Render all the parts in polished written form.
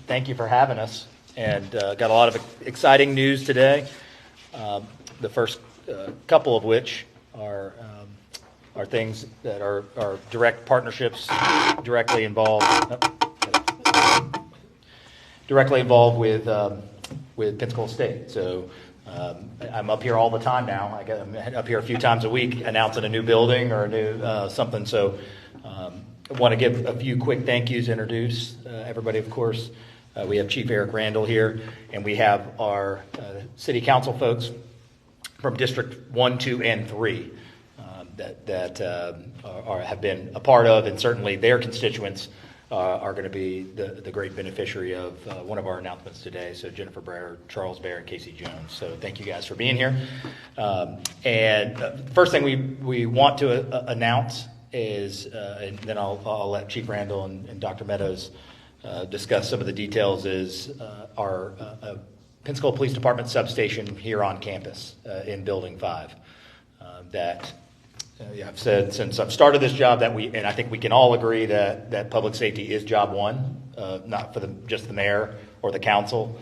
Thank you for having us, and got a lot of exciting news today. The first couple of which are things that are direct partnerships, directly involved with Pensacola State. So I'm up here all the time now. I'm up here a few times a week announcing a new building or a new something. So I want to give a few quick thank yous, introduce everybody, of course. We have Chief Eric Randall here, and we have our city council folks from District 1, 2, and 3 that have been a part of, and certainly their constituents are going to be the great beneficiary of one of our announcements today. So Jennifer Breyer, Charles Bear, and Casey Jones. So thank you guys for being here. And first thing we want to announce is, and then I'll let Chief Randall and Dr. Meadows discuss some of the details, is our Pensacola Police Department substation here on campus in Building 5 that I've said since I've started this job and I think we can all agree that public safety is job one, not for just the mayor or the council,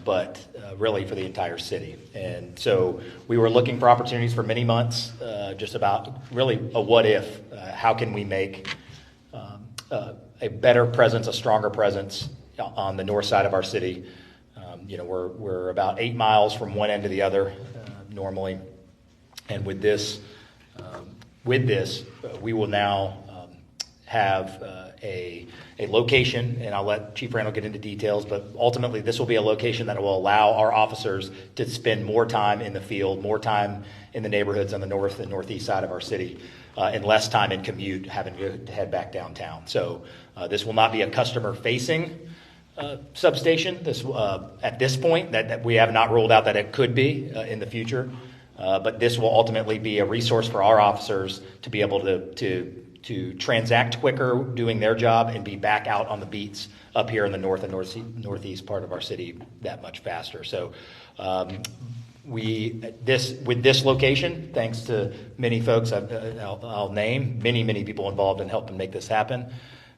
but really for the entire city. And so we were looking for opportunities for many months, just about really a what if. How can we make a better presence, a stronger presence on the north side of our city? We're about 8 miles from one end to the other normally, and with this, we will now have a location, and I'll let Chief Randall get into details, but ultimately this will be a location that will allow our officers to spend more time in the field, more time in the neighborhoods on the north and northeast side of our city, and less time in commute having to head back downtown. So this will not be a customer-facing substation. This at this point, that we have not ruled out that it could be in the future, but this will ultimately be a resource for our officers to be able to transact quicker doing their job and be back out on the beats up here in the north and northeast part of our city that much faster. So with this location, thanks to many folks I'll name, many people involved in helping make this happen,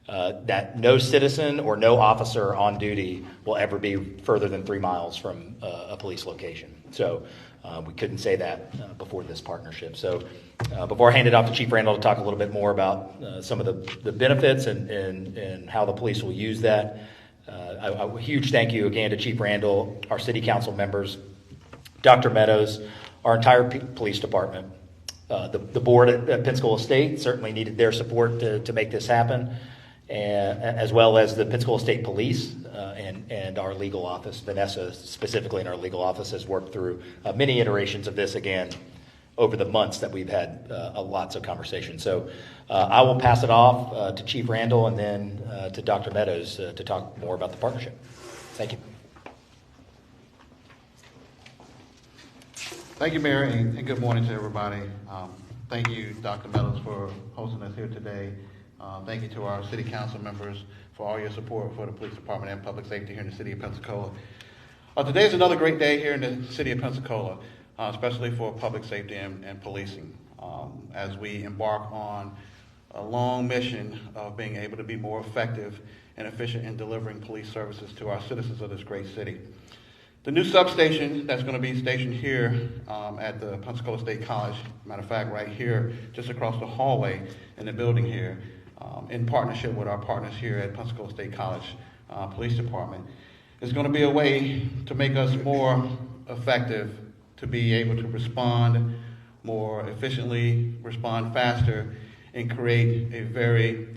that no citizen or no officer on duty will ever be further than 3 miles from a police location. So we couldn't say that before this partnership. So before I hand it off to Chief Randall to talk a little bit more about some of the benefits and how the police will use that, a huge thank you again to Chief Randall, our city council members, Dr. Meadows, our entire police department. The board at Pensacola State certainly needed their support to make this happen, as well as the Pensacola State Police and our legal office. Vanessa, specifically in our legal office, has worked through many iterations of this again over the months that we've had lots of conversations. So I will pass it off to Chief Randall and then to Dr. Meadows to talk more about the partnership. Thank you. Thank you, Mayor, and good morning to everybody. Thank you, Dr. Meadows, for hosting us here today. Thank you to our city council members for all your support for the police department and public safety here in the city of Pensacola. Today is another great day here in the city of Pensacola, especially for public safety and policing, as we embark on a long mission of being able to be more effective and efficient in delivering police services to our citizens of this great city. The new substation that's going to be stationed here at the Pensacola State College, matter of fact, right here, just across the hallway in the building here, in partnership with our partners here at Pensacola State College Police Department, is going to be a way to make us more effective, to be able to respond more efficiently, respond faster, and create a very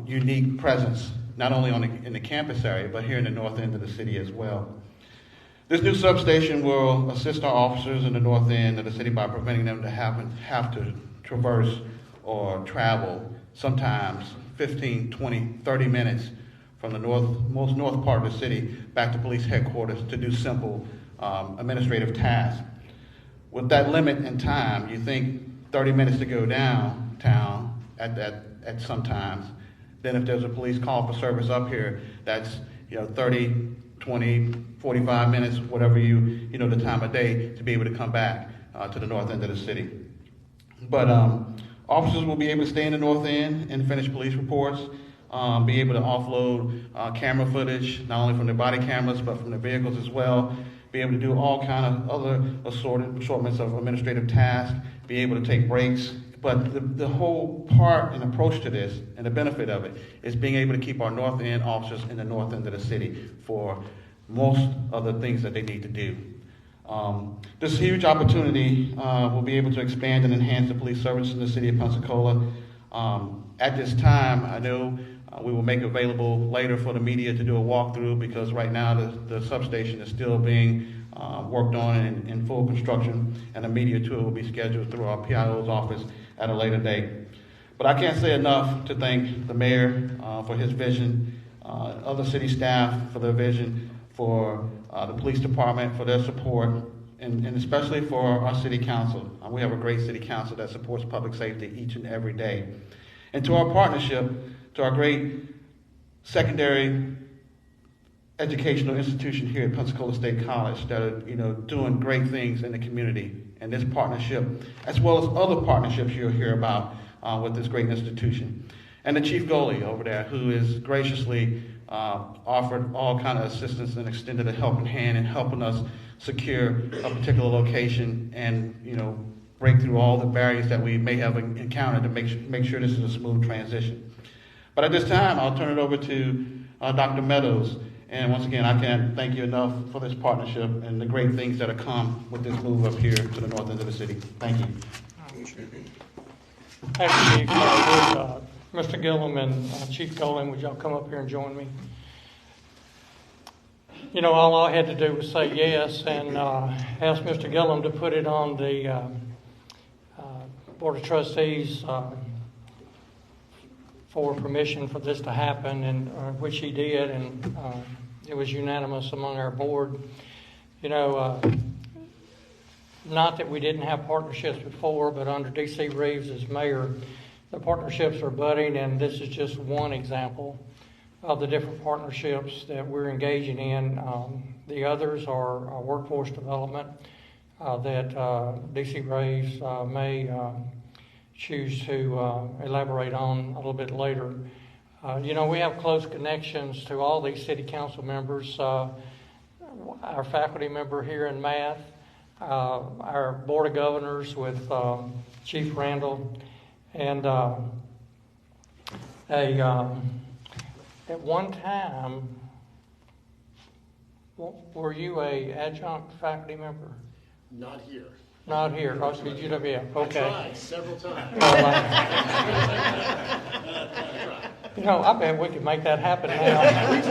unique presence, not only in the campus area, but here in the north end of the city as well. This new substation will assist our officers in the north end of the city by preventing them to have to traverse or travel sometimes 15, 20, 30 minutes from the most north part of the city back to police headquarters to do simple administrative tasks. With that limit in time, you think 30 minutes to go downtown at sometimes. Then if there's a police call for service up here, that's 30, 20, 45 minutes, whatever the time of day to be able to come back to the north end of the city. But officers will be able to stay in the north end and finish police reports. be able to offload camera footage, not only from their body cameras, but from their vehicles as well, be able to do all kind of other assortments of administrative tasks, be able to take breaks. But the whole part and approach to this, and the benefit of it, is being able to keep our north end officers in the north end of the city for most of the things that they need to do. This huge opportunity will be able to expand and enhance the police services in the city of Pensacola. At this time, I know we will make available later for the media to do a walkthrough, because right now the substation is still being worked on and in full construction, and a media tour will be scheduled through our PIO's office at a later date. But I can't say enough to thank the mayor for his vision, other city staff for their vision, for the police department for their support, and especially for our city council. We have a great city council that supports public safety each and every day. And to our partnership, to our great secondary educational institution here at Pensacola State College that are doing great things in the community. And this partnership, as well as other partnerships you'll hear about with this great institution. And the chief goalie over there, who is graciously offered all kind of assistance and extended a helping hand in helping us secure a particular location and break through all the barriers that we may have encountered to make sure this is a smooth transition. But at this time, I'll turn it over to Dr. Meadows. And once again, I can't thank you enough for this partnership and the great things that have come with this move up here to the north end of the city. Thank you. Thank you, Chief. Mr. Gillum and Chief Golan, would y'all come up here and join me? All I had to do was say yes and ask Mr. Gillum to put it on the Board of Trustees for permission for this to happen, and which he did, and it was unanimous among our board. Not that we didn't have partnerships before, but under D.C. Reeves as mayor, the partnerships are budding, and this is just one example of the different partnerships that we're engaging in. The others are workforce development that D.C. Reeves may choose to elaborate on a little bit later. We have close connections to all these city council members, our faculty member here in math, our board of governors with Chief Randall, and at one time, were you a adjunct faculty member? Not here. Not here. Oh, so UWF. Okay. I tried several times. I bet we could make that happen now. I'd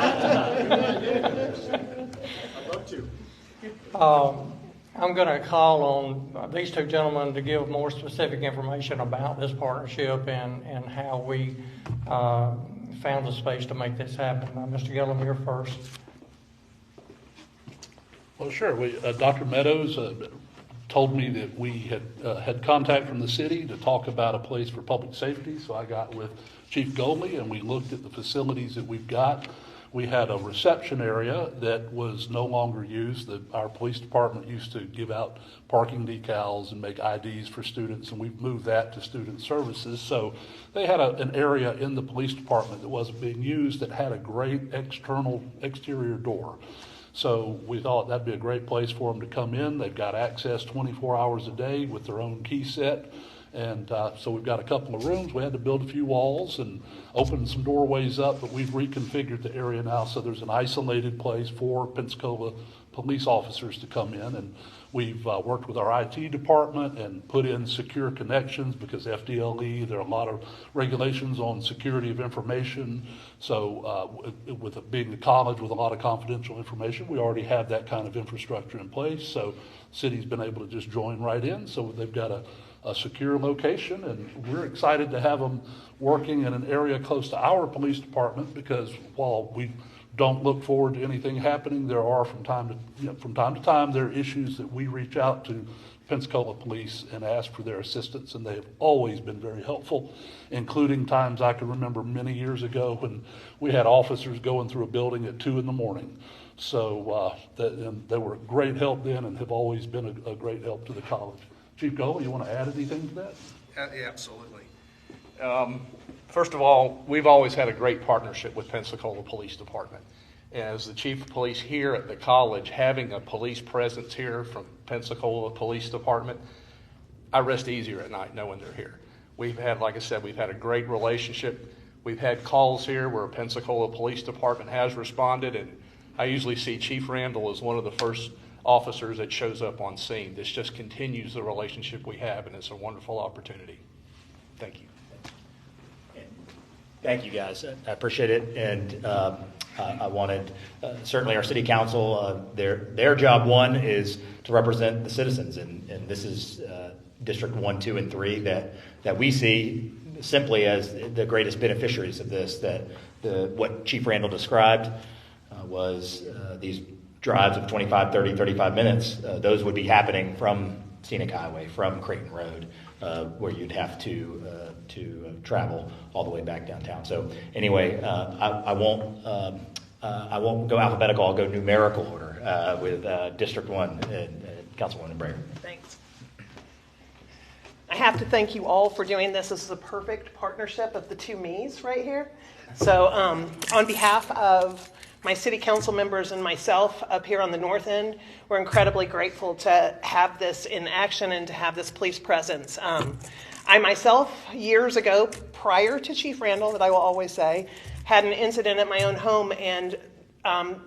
love to. I'm going to call on these two gentlemen to give more specific information about this partnership and how we found the space to make this happen. Mr. Gillum, you're first. Well, sure. Dr. Meadows told me that we had contact from the city to talk about a place for public safety, so I got with Chief Goley and we looked at the facilities that we've got. We had a reception area that was no longer used. Our police department used to give out parking decals and make IDs for students, and we've moved that to student services. So they had an area in the police department that wasn't being used that had a great exterior door. So we thought that'd be a great place for them to come in. They've got access 24 hours a day with their own key set. And so we've got a couple of rooms. We had to build a few walls and open some doorways up, but we've reconfigured the area now so there's an isolated place for Pensacola police officers to come in. And we've worked with our IT department and put in secure connections because FDLE, there are a lot of regulations on security of information. So with it being a college with a lot of confidential information, we already have that kind of infrastructure in place. So the city's been able to just join right in. So they've got a secure location, and we're excited to have them working in an area close to our police department because while we don't look forward to anything happening, there are from time to time there are issues that we reach out to Pensacola Police and ask for their assistance, and they have always been very helpful, including times I can remember many years ago when we had officers going through a building at 2 a.m. So they were a great help then and have always been a great help to the college. Chief Gold, you want to add anything to that? Yeah, absolutely. First of all, we've always had a great partnership with Pensacola Police Department. As the chief of police here at the college, having a police presence here from Pensacola Police Department, I rest easier at night knowing they're here. We've had, like I said, we've had a great relationship. We've had calls here where Pensacola Police Department has responded, and I usually see Chief Randall as one of the first officers that shows up on scene. This just continues the relationship we have, and it's a wonderful opportunity. Thank you. Thank you, guys. I appreciate it. And I wanted, certainly our city council, their job one is to represent the citizens. And this is District 1, 2, and 3 that we see simply as the greatest beneficiaries of this, that what Chief Randall described was these drives of 25, 30, 35 minutes. Those would be happening from Scenic Highway, from Creighton Road, where you'd have to travel all the way back downtown. So anyway, I won't go alphabetical. I'll go numerical order with District 1 and Councilwoman Breyer. Thanks. I have to thank you all for doing this. This is a perfect partnership of the two me's right here. So on behalf of my city council members and myself up here on the north end, we're incredibly grateful to have this in action and to have this police presence. I myself, years ago, prior to Chief Randall, that I will always say, had an incident at my own home, and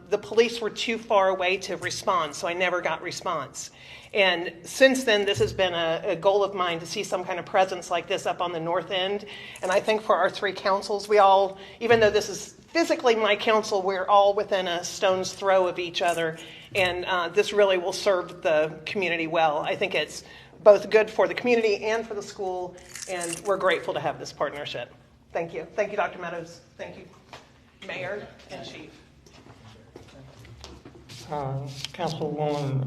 the police were too far away to respond, so I never got response. And since then, this has been a goal of mine to see some kind of presence like this up on the north end. And I think for our three councils, we all, even though this is physically my council, we're all within a stone's throw of each other. And this really will serve the community well. I think it's both good for the community and for the school, and we're grateful to have this partnership. Thank you. Thank you, Dr. Meadows. Thank you, Mayor and Chief. Councilwoman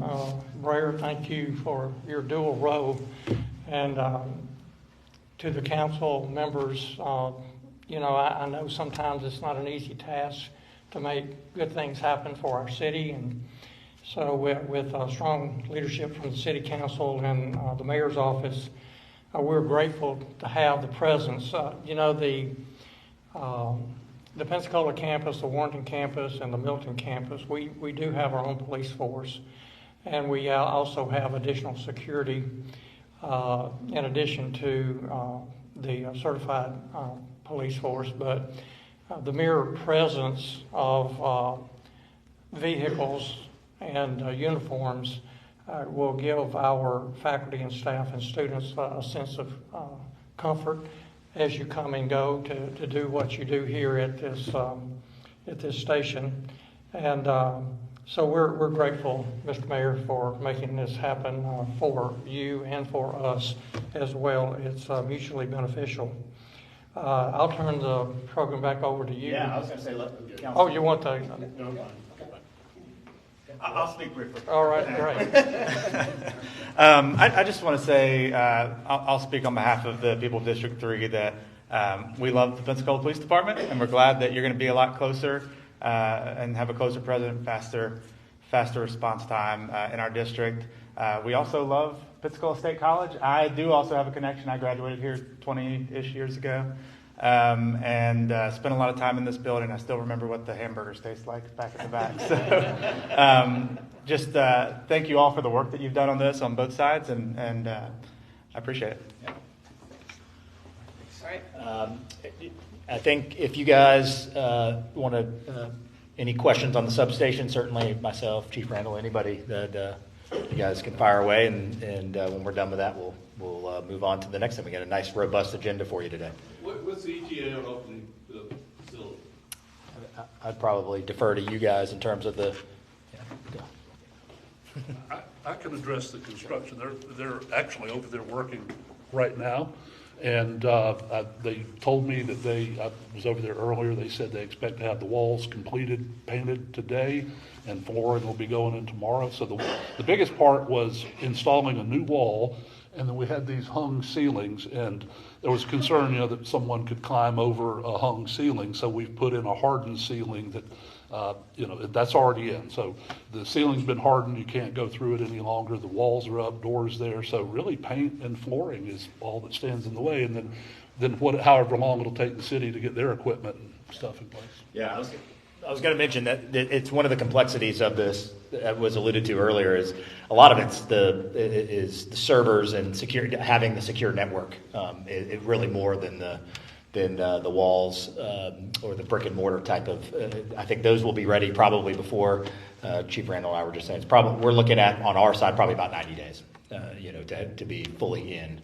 Breyer, thank you for your dual role. And to the council members, I know sometimes it's not an easy task to make good things happen for our city. And so with strong leadership from the city council and the mayor's office, we're grateful to have the presence. The Pensacola campus, the Warrenton campus, and the Milton campus, we do have our own police force. And we also have additional security in addition to the certified police force. But the mere presence of vehicles and uniforms will give our faculty and staff and students a sense of comfort as you come and go to do what you do here at this station. And so we're grateful, Mr. Mayor, for making this happen for you and for us as well. It's mutually beneficial. I'll turn the program back over to you. Yeah, I was going to say, let the council. Oh, you want the? No, I'll speak briefly. All right, great. I just want to say, I'll speak on behalf of the people of District 3 that we love the Pensacola Police Department, and we're glad that you're going to be a lot closer and have a closer presence, faster response time in our district. We also love Pensacola State College. I do also have a connection. I graduated here 20-ish years ago. And spent a lot of time in this building. I still remember what the hamburgers taste like back at the back. So just thank you all for the work that you've done on this on both sides, and I appreciate it. Yeah. All right. I think if you guys want to, any questions on the substation, certainly myself, Chief Randall, anybody that you guys can fire away, and when we're done with that, we'll move on to the next thing. We got a nice, robust agenda for you today. What's the ETA on opening the facility? I'd probably defer to you guys in terms of the. I can address the construction. They're actually over there working right now. And they told me that I was over there earlier, they said they expect to have the walls completed, painted today, and flooring will be going in tomorrow. So the biggest part was installing a new wall, and then we had these hung ceilings, and there was concern, that someone could climb over a hung ceiling, so we've put in a hardened ceiling that that's already in. So the ceiling's been hardened, you can't go through it any longer. The walls are up, doors there. So really paint and flooring is all that stands in the way. And then then however long it'll take the city to get their equipment and stuff in place. Yeah, I was going to mention that it's one of the complexities of this that was alluded to earlier is a lot of it's the servers and having the secure network. It really more than the walls or the brick and mortar type of. I think those will be ready probably before Chief Randall and I were just saying. We're looking at on our side probably about 90 days, to be fully in.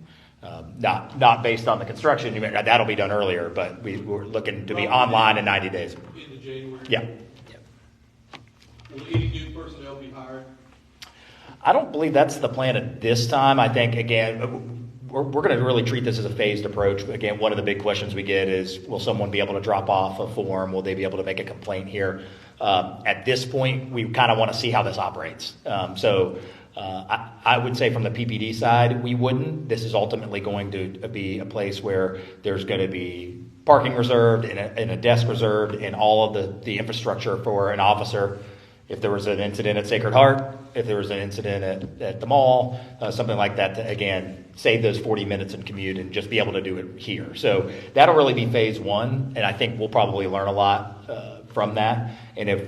Not based on the construction, that'll be done earlier, but we're looking to be online in 90 days. Into January? Yeah. Will any new personnel be hired? I don't believe that's the plan at this time. I think, again, we're going to really treat this as a phased approach. Again, one of the big questions we get is, will someone be able to drop off a form? Will they be able to make a complaint here? At this point, we kind of want to see how this operates. I would say from the PPD side, we wouldn't. This is ultimately going to be a place where there's going to be parking reserved and a desk reserved and all of the infrastructure for an officer. If there was an incident at Sacred Heart, if there was an incident at the mall, something like that, to, again, save those 40 minutes in commute and just be able to do it here. So that'll really be phase one, and I think we'll probably learn a lot from that. And if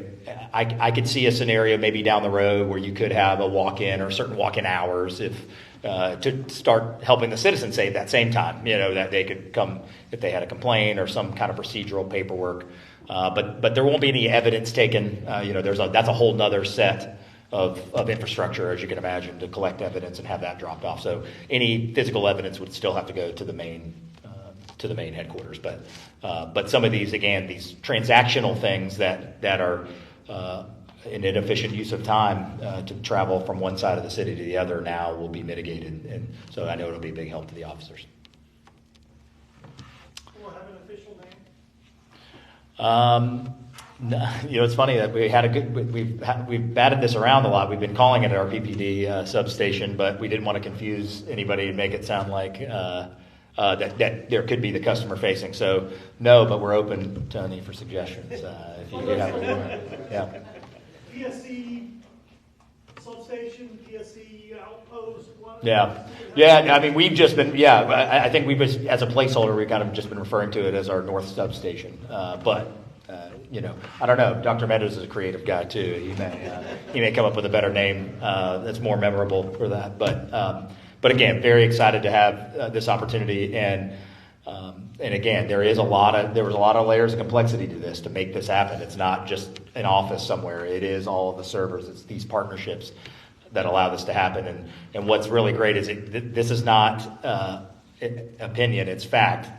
I could see a scenario maybe down the road where you could have a walk-in or certain walk-in hours to start helping the citizens save that same time, that they could come if they had a complaint or some kind of procedural paperwork. But there won't be any evidence taken. That's a whole nother set of infrastructure, as you can imagine, to collect evidence and have that dropped off. So any physical evidence would still have to go to the main headquarters. But some of these, again, these transactional things that are an inefficient use of time to travel from one side of the city to the other now will be mitigated. And so I know it'll be a big help to the officers. We'll have an official name? It's funny that we've batted this around a lot. We've been calling it our PPD substation, but we didn't want to confuse anybody and make it sound like that there could be the customer facing. So no, but we're open, Tony, for suggestions if you do have one. Yeah. PSC substation, PSC outpost. Yeah. I mean, we've just been. I think we've just, as a placeholder, we've kind of just been referring to it as our north substation. But I don't know. Dr. Meadows is a creative guy too. He may come up with a better name that's more memorable for that. But again, very excited to have this opportunity, and again, there was a lot of layers of complexity to this to make this happen. It's not just an office somewhere. It is all of the servers. It's these partnerships that allow this to happen. And what's really great is this is not opinion; it's fact.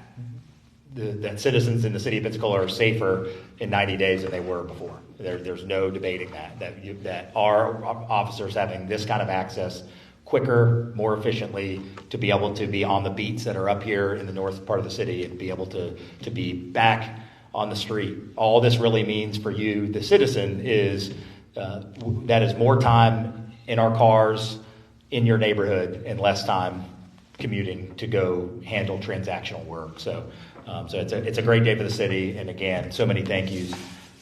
That citizens in the city of Pensacola are safer in 90 days than they were before. There's no debating that our officers having this kind of access quicker, more efficiently, to be able to be on the beats that are up here in the north part of the city and be able to be back on the street. All this really means for you, the citizen, is that is more time in our cars in your neighborhood and less time commuting to go handle transactional work. So it's a great day for the city, and again, so many thank yous,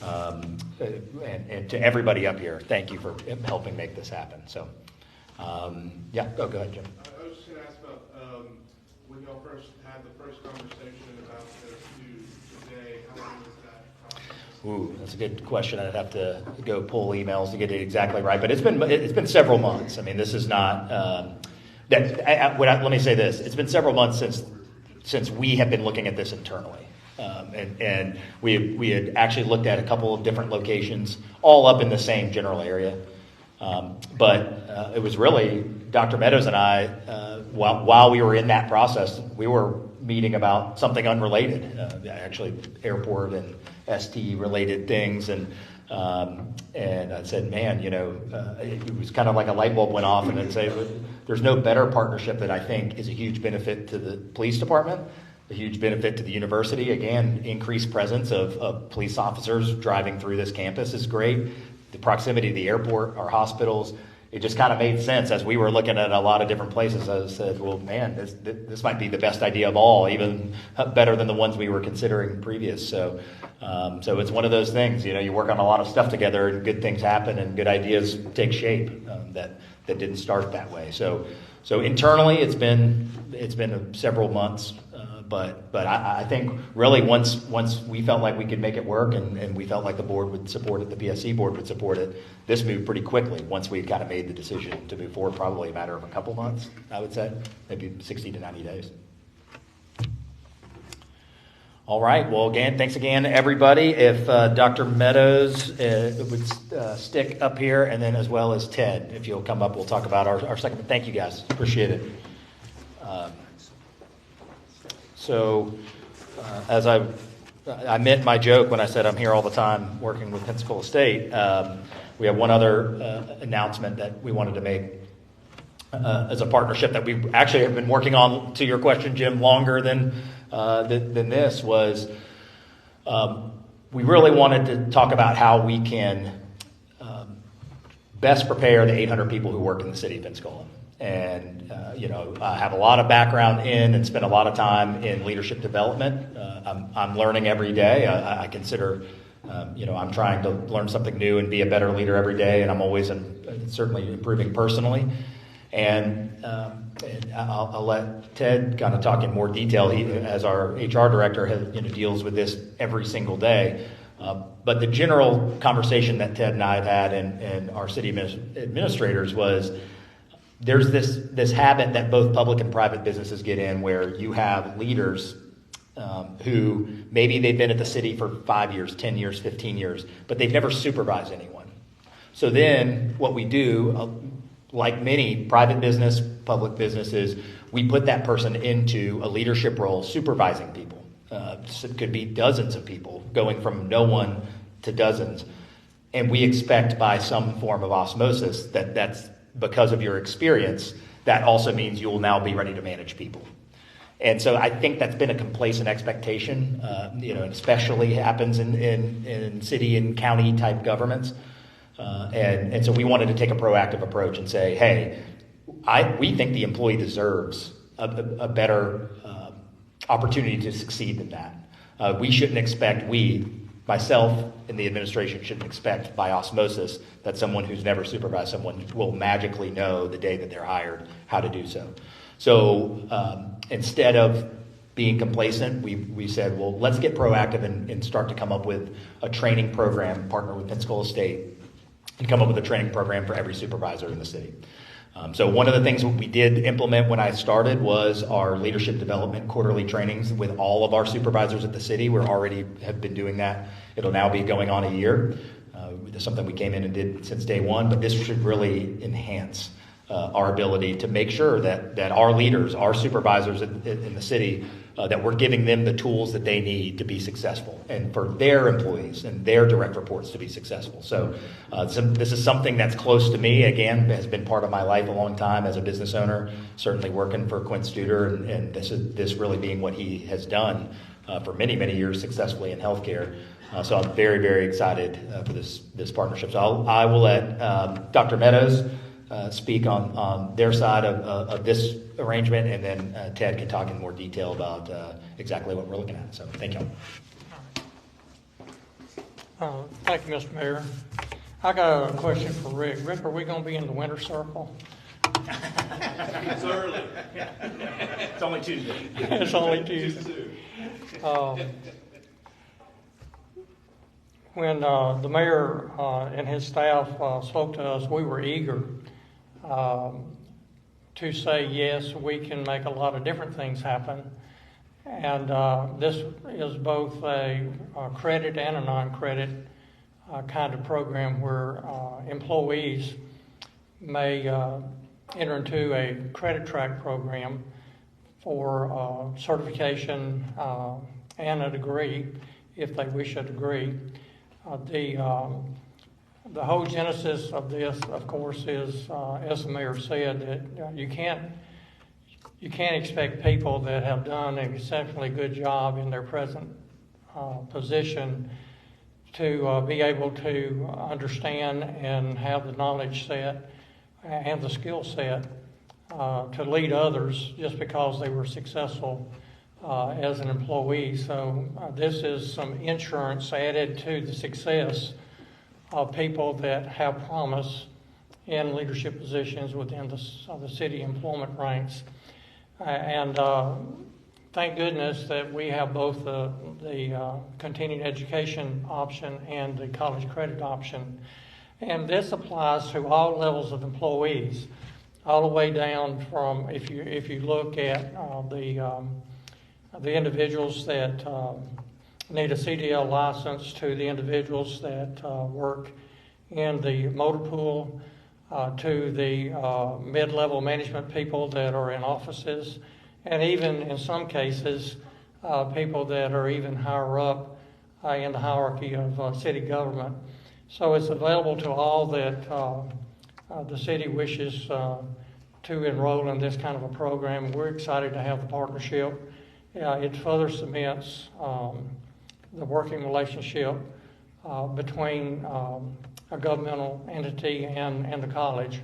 and to everybody up here, thank you for helping make this happen. So, go ahead, Jim. I was just going to ask about when y'all first had the first conversation about this to today. How long was that process? Ooh, that's a good question. I'd have to go pull emails to get it exactly right, but it's been several months. I mean, this is not let me say this: it's been several months since we have been looking at this internally. And we had actually looked at a couple of different locations, all up in the same general area. But it was really Dr. Meadows and I, while we were in that process, we were meeting about something unrelated, actually airport and ST related things. And I said, man, it was kind of like a light bulb went off, and I'd say, there's no better partnership that I think is a huge benefit to the police department, a huge benefit to the university. Again, increased presence of police officers driving through this campus is great. The proximity to the airport, our hospitals, it just kind of made sense as we were looking at a lot of different places. I said, well, man, this might be the best idea of all, even better than the ones we were considering previous. So it's one of those things, you work on a lot of stuff together and good things happen and good ideas take shape that didn't start that way. So internally it's been several months, But I think really once we felt like we could make it work and we felt like the board would support it, the PSC board would support it, this moved pretty quickly once we kind of made the decision to move forward, probably a matter of a couple months, I would say, maybe 60 to 90 days. All right. Well, again, thanks again, everybody. If Dr. Meadows would stick up here, and then as well as Ted, if you'll come up, we'll talk about our second. Thank you, guys. Appreciate it. As I meant my joke when I said I'm here all the time working with Pensacola State, we have one other announcement that we wanted to make as a partnership that we actually have been working on, to your question, Jim, longer than this was, we really wanted to talk about how we can best prepare the 800 people who work in the city of Pensacola. And, I have a lot of background in and spend a lot of time in leadership development. I'm learning every day. I consider, I'm trying to learn something new and be a better leader every day. And I'm always certainly improving personally. And I'll let Ted kind of talk in more detail. He, as our HR director, deals with this every single day. But the general conversation that Ted and I had and our city administrators was, there's this habit that both public and private businesses get in, where you have leaders who maybe they've been at the city for 5 years, 10 years, 15 years, but they've never supervised anyone. So then what we do, like many private business, public businesses, we put that person into a leadership role supervising people. So it could be dozens of people, going from no one to dozens. And we expect by some form of osmosis that's because of your experience, that also means you will now be ready to manage people. And so I think that's been a complacent expectation, especially happens in city and county type governments. And so we wanted to take a proactive approach and say, hey, we think the employee deserves a better opportunity to succeed than that. We shouldn't expect, myself and the administration shouldn't expect by osmosis that someone who's never supervised someone will magically know the day that they're hired how to do so. So instead of being complacent, we said, well, let's get proactive and start to come up with a training program, partner with Pensacola State, and come up with a training program for every supervisor in the city. So one of the things we did implement when I started was our leadership development quarterly trainings with all of our supervisors at the city. We already have been doing that. It'll now be going on a year. It's something we came in and did since day one, but this should really enhance our ability to make sure that our leaders, our supervisors in the city, that we're giving them the tools that they need to be successful and for their employees and their direct reports to be successful. So this is something that's close to me, again, has been part of my life a long time as a business owner, certainly working for Quint Studer, and this really being what he has done for many, many years successfully in healthcare. So I'm very, very excited for this partnership. So I will let Dr. Meadows speak on their side of this arrangement, and then Ted can talk in more detail about exactly what we're looking at. So thank you. Thank you, Mr. Mayor. I got a question for Rick. Rick, are we going to be in the winter circle? It's early. It's only Tuesday. It's only Tuesday. When the mayor and his staff spoke to us, we were eager to say, yes, we can make a lot of different things happen. And this is both a credit and a non-credit kind of program where employees may enter into a credit track program for certification and a degree, if they wish a degree. The whole genesis of this, of course, is, as the mayor said, that you can't expect people that have done an exceptionally good job in their present position to be able to understand and have the knowledge set and the skill set to lead others just because they were successful as an employee. So this is some insurance added to the success of people that have promise in leadership positions within the city employment ranks. And thank goodness that we have both the continuing education option and the college credit option. And this applies to all levels of employees, all the way down from, if you look at the individuals that need a CDL license, to the individuals that work in the motor pool, to the mid-level management people that are in offices, and even in some cases, people that are even higher up in the hierarchy of city government. So it's available to all that the city wishes to enroll in this kind of a program. We're excited to have the partnership. It further cements the working relationship between a governmental entity and the college.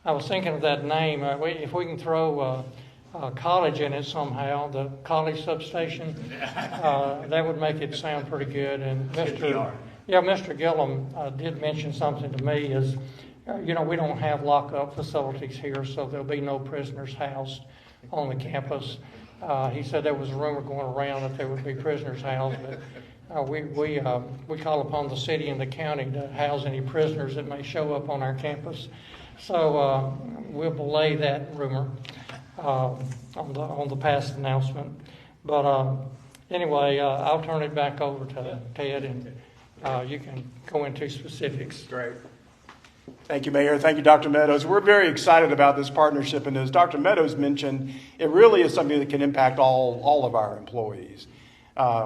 I was thinking of that name. If we can throw college in it somehow, the college substation, that would make it sound pretty good. And Mr. Gillum did mention something to me is, we don't have lockup facilities here, so there'll be no prisoners housed on the campus. He said there was a rumor going around that there would be prisoners housed, but we call upon the city and the county to house any prisoners that may show up on our campus. So we'll belay that rumor on the past announcement. But anyway, I'll turn it back over to Ted, and you can go into specifics. Great. Thank you, Mayor. Thank you, Dr. Meadows. We're very excited about this partnership, and as Dr. Meadows mentioned, it really is something that can impact all of our employees.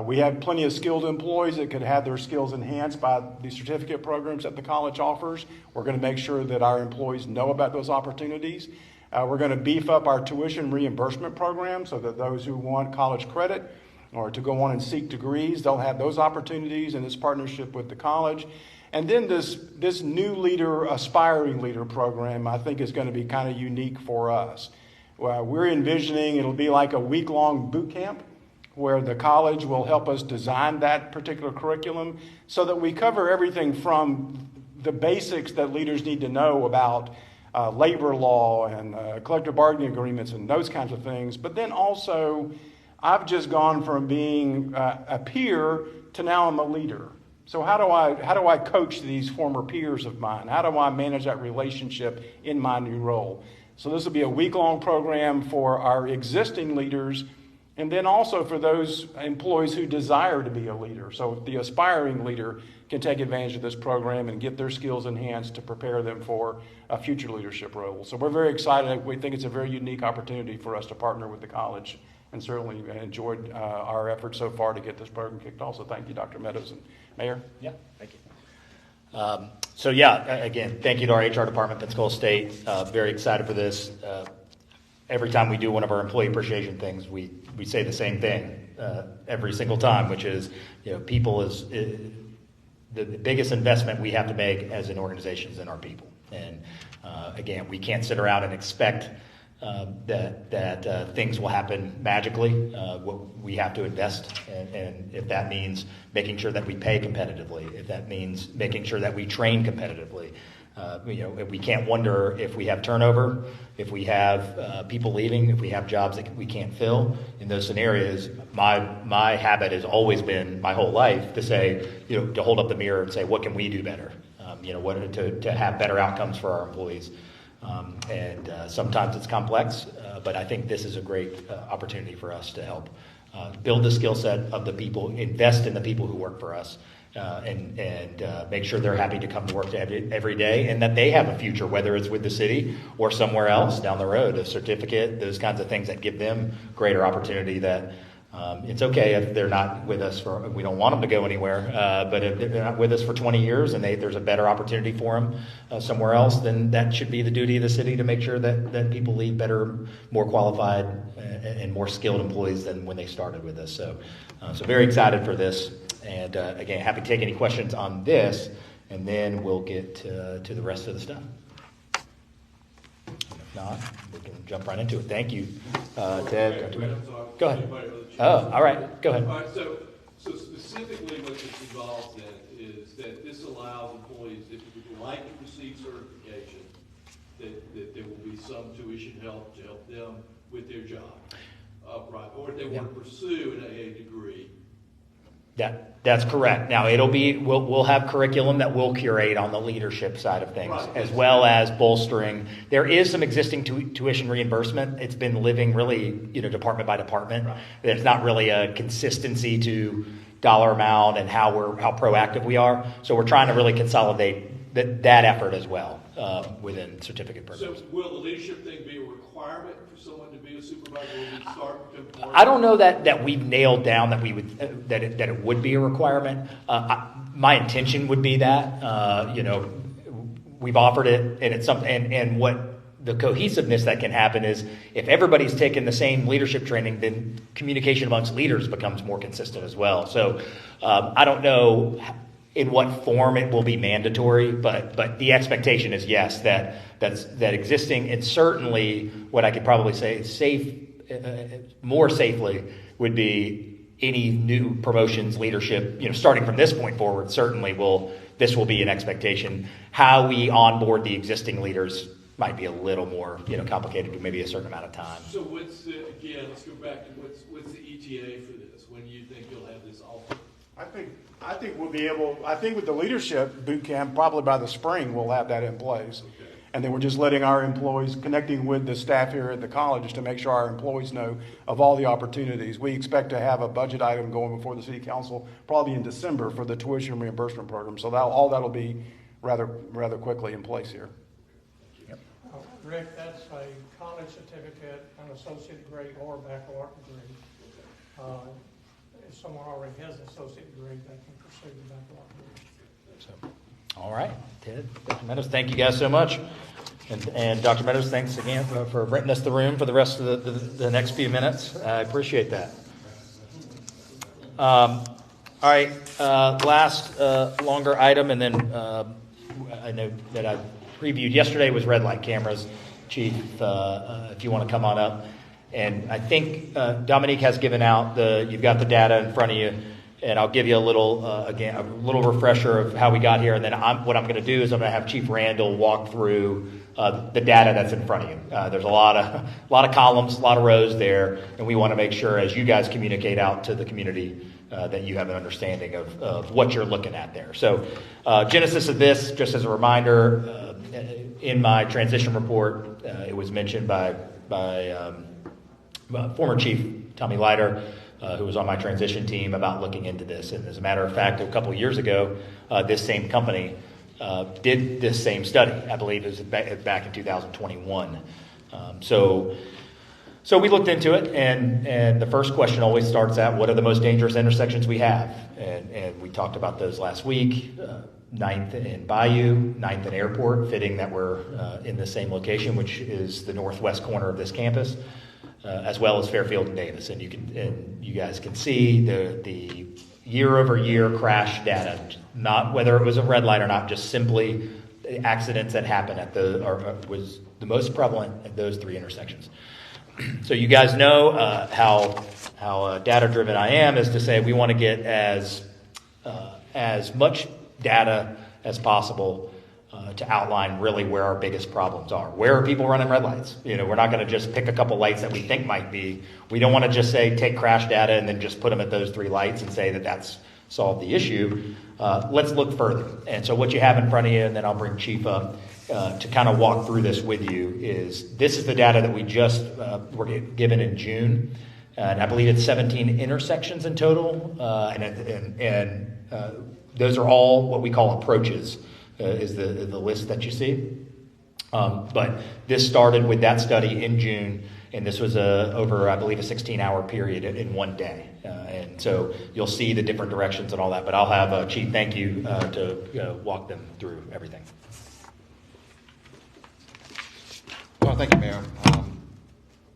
We have plenty of skilled employees that could have their skills enhanced by the certificate programs that the college offers. We're going to make sure that our employees know about those opportunities. We're going to beef up our tuition reimbursement program so that those who want college credit or to go on and seek degrees, they'll have those opportunities in this partnership with the college. And then this new leader, aspiring leader program, I think is going to be kind of unique for us. We're envisioning it'll be like a week-long boot camp where the college will help us design that particular curriculum so that we cover everything from the basics that leaders need to know about labor law and collective bargaining agreements and those kinds of things. But then also, I've just gone from being a peer to now I'm a leader. So how do I coach these former peers of mine? How do I manage that relationship in my new role? So this will be a week-long program for our existing leaders, and then also for those employees who desire to be a leader. So the aspiring leader can take advantage of this program and get their skills enhanced to prepare them for a future leadership role. So we're very excited. We think it's a very unique opportunity for us to partner with the college, and certainly enjoyed our efforts so far to get this program kicked off. So thank you, Dr. Meadows and Mayor. Yeah, thank you. So yeah, again, thank you to our HR department, Pensacola State. Very excited for this. Every time we do one of our employee appreciation things, we say the same thing every single time, which is, people is the biggest investment we have to make as an organization is in our people. And again, we can't sit around and expect that things will happen magically. We have to invest, and if that means making sure that we pay competitively, if that means making sure that we train competitively, we can't wonder if we have turnover, if we have people leaving, if we have jobs that we can't fill. In those scenarios, my habit has always been my whole life to say, to hold up the mirror and say, what can we do better? To have better outcomes for our employees. And sometimes it's complex, but I think this is a great opportunity for us to help build the skill set of the people, invest in the people who work for us, and make sure they're happy to come to work every day, and that they have a future, whether it's with the city or somewhere else down the road, a certificate, those kinds of things that give them greater opportunity. That it's okay if they're not with us we don't want them to go anywhere, but if they're not with us for 20 years and there's a better opportunity for them somewhere else, then that should be the duty of the city to make sure that people leave better, more qualified, and more skilled employees than when they started with us. So very excited for this, and again, happy to take any questions on this, and then we'll get to the rest of the stuff. If not, we can jump right into it. Thank you, Ted. Go ahead. Oh, all right. Go ahead. All right. So specifically what this involves then is that this allows employees, if you would like to receive certification, that there will be some tuition help to help them with their job. upright, or if they want to pursue an AA degree. That's correct. Now we'll have curriculum that we'll curate on the leadership side of things, Right. as well as bolstering. There is some existing tuition reimbursement. It's been living really, department by department. Right. There's not really a consistency to dollar amount and how proactive we are. So we're trying to really consolidate that effort as well within certificate programs. So will the leadership thing be a requirement for someone to be a supervisor? Will we start to work? I don't know that we've nailed down that we would that it would be a requirement. My intention would be that we've offered it, and it's something. And what the cohesiveness that can happen is if everybody's taking the same leadership training, then communication amongst leaders becomes more consistent as well. So I don't know in what form it will be mandatory, but the expectation is yes, that existing, and certainly what I could probably say is safe, more safely would be any new promotions, leadership, starting from this point forward, certainly this will be an expectation. How we onboard the existing leaders might be a little more, complicated, maybe a certain amount of time. So let's go back to what's the ETA for this? When do you think you'll have this all? I think we'll be able, I think with the leadership boot camp, probably by the spring, we'll have that in place. Okay. And then we're just letting our employees, connecting with the staff here at the college to make sure our employees know of all the opportunities. We expect to have a budget item going before the city council probably in December for the tuition reimbursement program. So all that'll be rather quickly in place here. Rick, that's a college certificate, an associate degree, or a baccalaureate degree. If someone already has an associate degree, they can pursue the baccalaureate degree. So, all right, Ted, Dr. Meadows, thank you guys so much. And Dr. Meadows, thanks again for renting us the room for the rest of the next few minutes. I appreciate that. All right, last longer item, and then I know that I previewed yesterday was red light cameras. Chief, if you want to come on up. And I think Dominique has given out you've got the data in front of you, and I'll give you a little refresher of how we got here. And then what I'm going to do is I'm going to have Chief Randall walk through the data that's in front of you. There's a lot of columns, a lot of rows there, and we want to make sure as you guys communicate out to the community that you have an understanding of what you're looking at there. So genesis of this, just as a reminder, in my transition report, it was mentioned by former Chief Tommy Leiter, who was on my transition team, about looking into this. And as a matter of fact, a couple of years ago, this same company did this same study. I believe it was back in 2021. So we looked into it, and the first question always starts at, what are the most dangerous intersections we have? And we talked about those last week. 9th and Bayou, 9th and Airport, fitting that we're in the same location, which is the northwest corner of this campus, as well as Fairfield and Davis. And you guys can see the year-over-year crash data, not whether it was a red light or not, just simply the accidents that happened was the most prevalent at those three intersections. So you guys know how data-driven I am, is to say we want to get as much data as possible to outline really where our biggest problems are. Where are people running red lights? We're not going to just pick a couple lights that we think might be. We don't want to just say take crash data and then just put them at those three lights and say that's solved the issue. Let's look further. And so what you have in front of you, and then I'll bring Chief up to kind of walk through this with you, this is the data that we just were given in June. And I believe it's 17 intersections in total. And those are all what we call approaches, is the list that you see. But this started with that study in June, and this was over, I believe, a 16-hour period in one day. And so you'll see the different directions and all that. But I'll have Chief, thank you, to walk them through everything. Well, thank you, Mayor.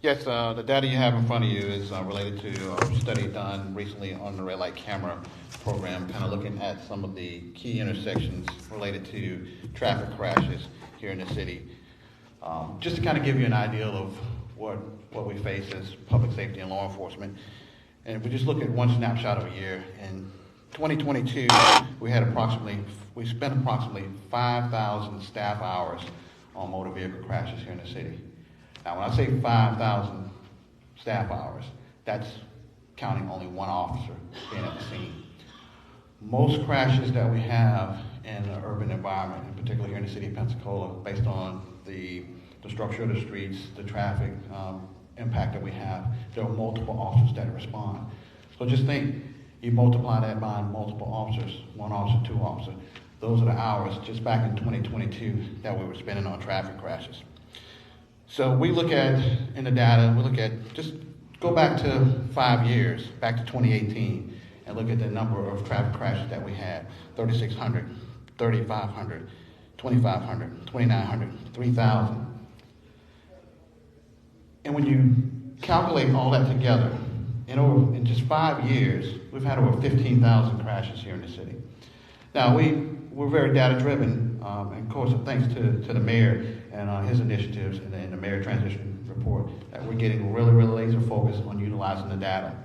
Yes, the data you have in front of you is related to a study done recently on the red light camera program, kind of looking at some of the key intersections related to traffic crashes here in the city. Just to kind of give you an idea of what we face as public safety and law enforcement. And if we just look at one snapshot of a year, in 2022, we spent approximately 5,000 staff hours on motor vehicle crashes here in the city. Now, when I say 5,000 staff hours, That's counting only one officer being at the scene. Most crashes that we have in an urban environment, in particular here in the city of Pensacola, based on the structure of the streets, the traffic impact that we have, there are multiple officers that respond. So just think, you multiply that by multiple officers, one officer, two officers. Those are the hours just back in 2022 that we were spending on traffic crashes. So we look at, in the data, we look at, just go back to 5 years, back to 2018, and look at the number of traffic crashes that we had. 3,600, 3,500, 2,500, 2,900, 3,000. And when you calculate all that together, in just 5 years, we've had over 15,000 crashes here in the city. Now, we're very data-driven, and of course, thanks to the mayor and his initiatives and the mayor transition report, that we're getting really, really laser focused on utilizing the data.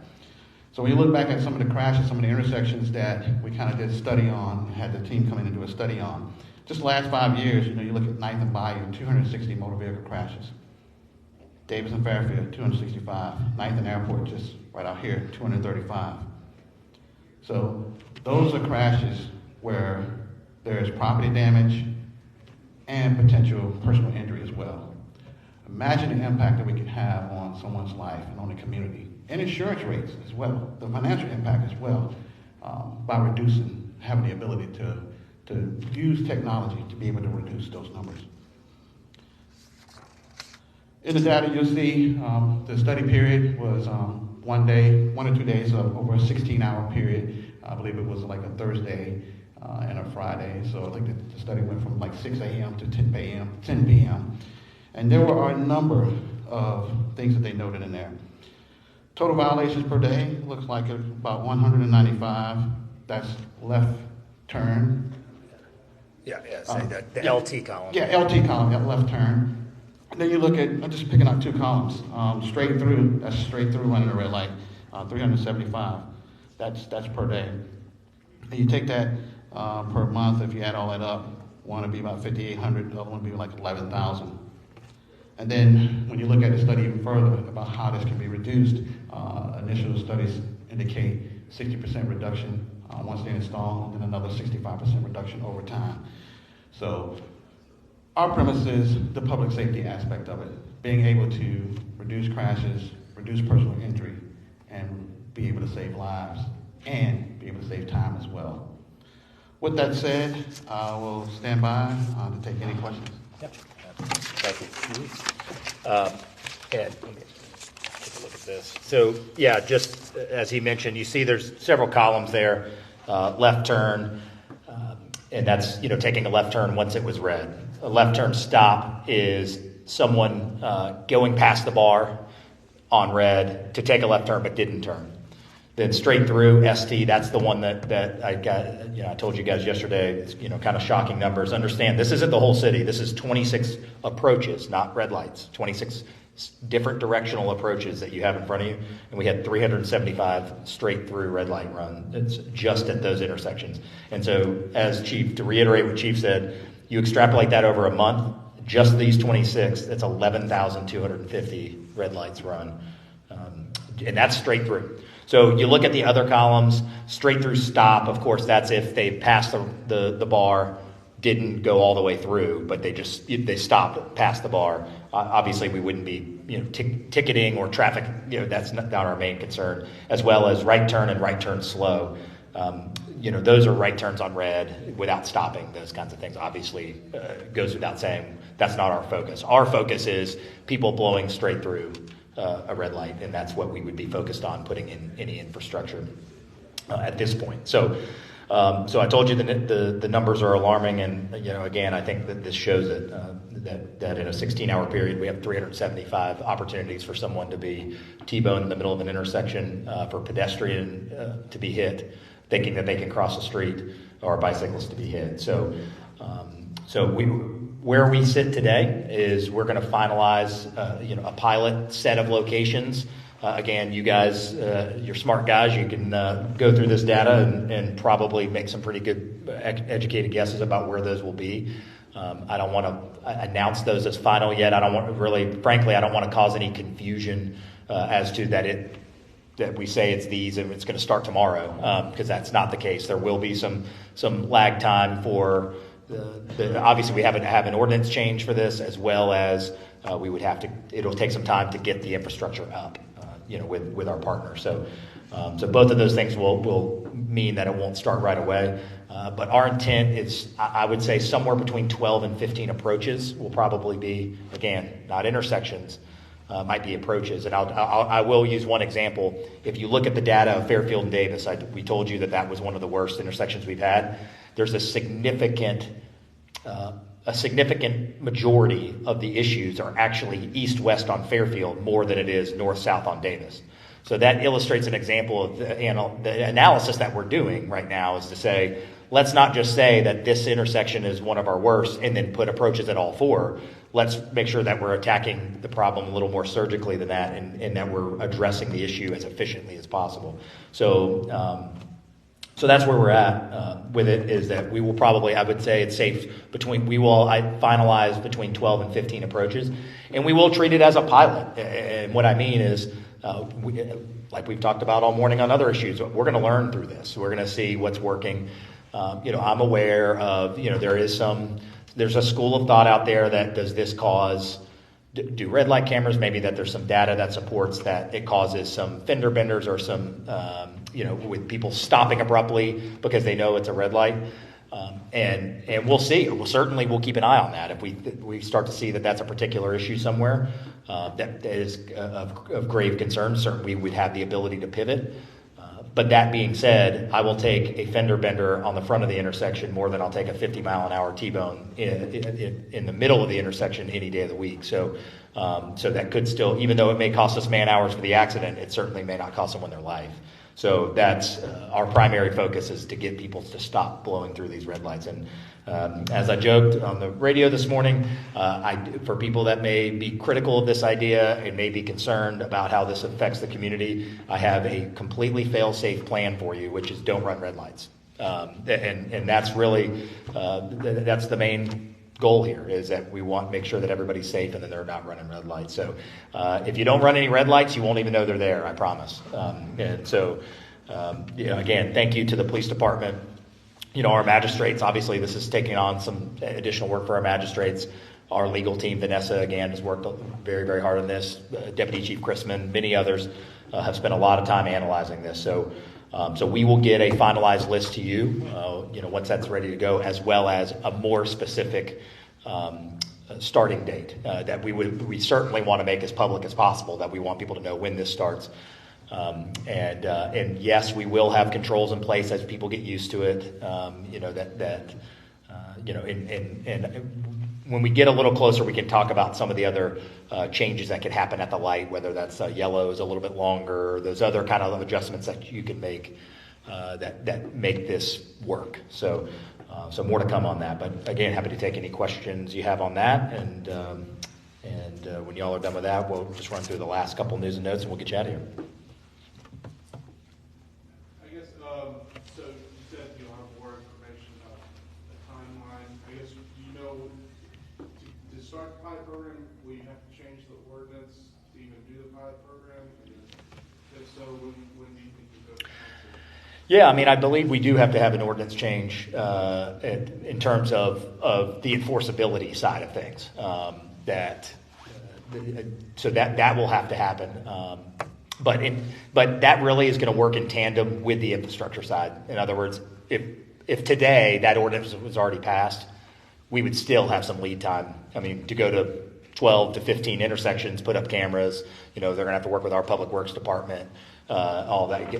So when you look back at some of the crashes, some of the intersections that we kind of did a study on, had the team come in and do a study on, just the last 5 years, you look at 9th and Bayou, 260 motor vehicle crashes. Davis and Fairfield, 265. 9th and Airport, just right out here, 235. So those are crashes where there is property damage and potential personal injury as well. Imagine the impact that we can have on someone's life and on the community, and insurance rates as well, the financial impact as well, by reducing, having the ability to use technology to be able to reduce those numbers. In the data, you'll see the study period was 1 day, 1 or 2 days of over a 16-hour period. I believe it was like a Thursday and a Friday. So I think that the study went from like 6 a.m. to 10 p.m. And there were a number of things that they noted in there. Total violations per day looks like about 195. That's left turn. Yeah, say that, the LT column. Yeah, LT column, yeah, left turn. And then you look at, I'm just picking out 2 columns, straight through, that's straight through running a red light, 375, that's per day. And you take that per month, if you add all that up, one would be about 5,800, the other one would be like 11,000. And then when you look at the study even further about how this can be reduced, initial studies indicate 60% reduction once they install, and then another 65% reduction over time. So our premise is the public safety aspect of it, being able to reduce crashes, reduce personal injury, and be able to save lives, and be able to save time as well. With that said, I will stand by to take any questions. Yep. Thank you. Ed, let me take a look at this. So, yeah, just as he mentioned, you see there's several columns there, left turn, and that's, taking a left turn once it was red. A left turn stop is someone going past the bar on red to take a left turn but didn't turn. Then straight through, ST, that's the one that I got, I told you guys yesterday, it's, kind of shocking numbers. Understand, this isn't the whole city. This is 26 approaches, not red lights, 26 different directional approaches that you have in front of you. And we had 375 straight through red light run. It's just at those intersections. And so as Chief, to reiterate what Chief said, you extrapolate that over a month, just these 26, that's 11,250 red lights run. And that's straight through. So you look at the other columns, straight through stop, of course, that's if they passed the bar, didn't go all the way through, but they stopped past the bar. Obviously, we wouldn't be ticketing or traffic, that's not our main concern, as well as right turn and right turn slow. Those are right turns on red without stopping, those kinds of things. Obviously, goes without saying, that's not our focus. Our focus is people blowing straight through a red light, and that's what we would be focused on putting in any infrastructure at this point. So I told you the numbers are alarming, and again, I think that this shows it, that in a 16-hour period we have 375 opportunities for someone to be T-boned in the middle of an intersection, for pedestrian to be hit, thinking that they can cross the street, or bicyclists to be hit. So where we sit today is we're going to finalize, a pilot set of locations. Again, you guys, you're smart guys. You can go through this data and probably make some pretty good educated guesses about where those will be. I don't want to announce those as final yet. I don't want to cause any confusion as to that that we say it's these and it's going to start tomorrow, because that's not the case. There will be some lag time for obviously we have an ordinance change for this, as well as we would have to. It'll take some time to get the infrastructure up, with our partner. So both of those things will mean that it won't start right away. But our intent is, I would say, somewhere between 12 and 15 approaches will probably be, again, not intersections, might be approaches. And I will use one example. If you look at the data of Fairfield and Davis, we told you that was one of the worst intersections we've had. There's a significant majority of the issues are actually east-west on Fairfield more than it is north-south on Davis. So that illustrates an example of the analysis that we're doing right now, is to say, let's not just say that this intersection is one of our worst and then put approaches at all four. Let's make sure that we're attacking the problem a little more surgically than that, and that we're addressing the issue as efficiently as possible. So that's where we're at with it, is that we will probably, I would say it's safe, finalize between 12 and 15 approaches, and we will treat it as a pilot. And what I mean is, like we've talked about all morning on other issues, we're going to learn through this. We're going to see what's working. I'm aware of, there's a school of thought out there that does this cause, do red light cameras, maybe that there's some data that supports that it causes some fender benders or some, with people stopping abruptly because they know it's a red light. And we'll see. We'll keep an eye on that. If we start to see that that's a particular issue somewhere that is of grave concern, certainly we would have the ability to pivot. But that being said, I will take a fender bender on the front of the intersection more than I'll take a 50-mile-an-hour T-bone in the middle of the intersection any day of the week. So that could still, even though it may cost us man-hours for the accident, it certainly may not cost someone their life. So that's our primary focus, is to get people to stop blowing through these red lights. And as I joked on the radio this morning, for people that may be critical of this idea and may be concerned about how this affects the community, I have a completely fail-safe plan for you, which is don't run red lights. And that's really, that's the main goal here, is that we want to make sure that everybody's safe and that they're not running red lights. So if you don't run any red lights, you won't even know they're there, I promise. And so, again, thank you to the police department. Our magistrates, obviously this is taking on some additional work for our magistrates. Our legal team, Vanessa, again, has worked very, very hard on this. Deputy Chief Chrisman, many others have spent a lot of time analyzing this. So we will get a finalized list to you, once that's ready to go, as well as a more specific starting date that we certainly want to make as public as possible, that we want people to know when this starts. And yes, we will have controls in place as people get used to it. When we get a little closer, we can talk about some of the other changes that could happen at the light, whether that's yellow is a little bit longer, those other kind of adjustments that you can make that make this work. So more to come on that. But again, happy to take any questions you have on that. And when y'all are done with that, we'll just run through the last couple news and notes, and we'll get you out of here. So you said you'll have more information about the timeline. I guess, to start the pilot program, will you have to change the ordinance to even do the pilot program? And if so, when do you think you'll go to council? Yeah, I believe we do have to have an ordinance change in terms of the enforceability side of things. So that will have to happen. But that really is going to work in tandem with the infrastructure side. In other words, if today that ordinance was already passed, we would still have some lead time. To go to 12 to 15 intersections, put up cameras, they're going to have to work with our public works department, all that,